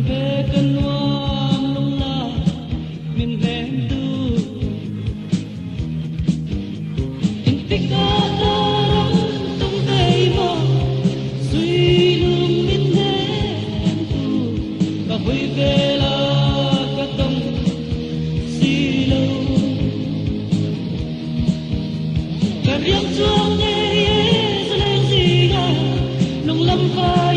về cơn hoang lung la miền ven tu in tích ca ta tung về mơ suy lung miền ven tu và hồi về là ca tông xì lâu cả riêng chuông nghe sẽ lên gì ngờ nông lâm phai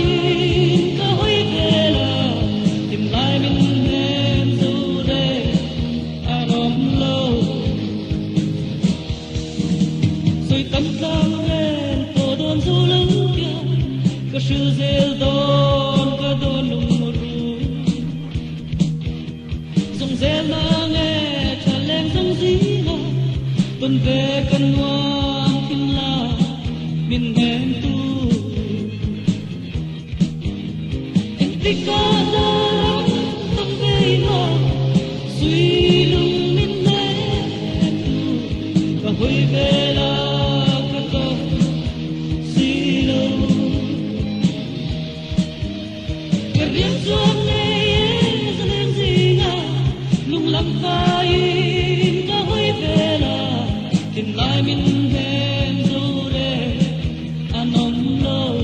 sự dễ đón cả đón lùng một ru dòng dễ mà nghe trả lên dòng dí ngờ tuần về cơn hoang kinh la miền em tu anh thích ca ta tung về mơ suy lung miền em tu và hồi về là lại mình thêm dù để anh ôm lâu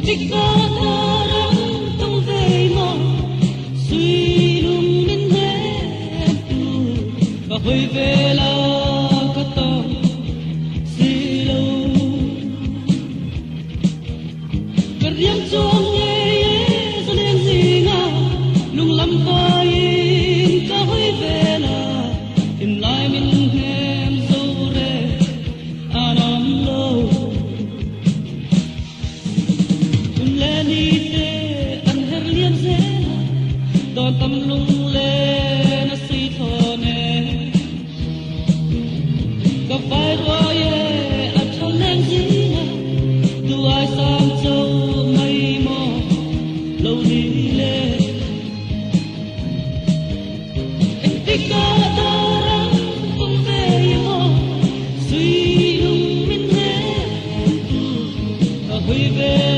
tích ca ta tung về mơ suy lung miền em tu và hồi về là ca tông xì lâu cả riêng chuông nghe sẽ lên gì ngờ lung lâm phai ca hồi về là tìm lại mình em dấu rê anh ôm lâu đón tâm lung lên nó suy thọ nè gặp phải rồi ở trong nén gì tu ai sang châu mây mò lâu đi lên anh thích ca ta cũng về mò suy lung miền em tu và hồi về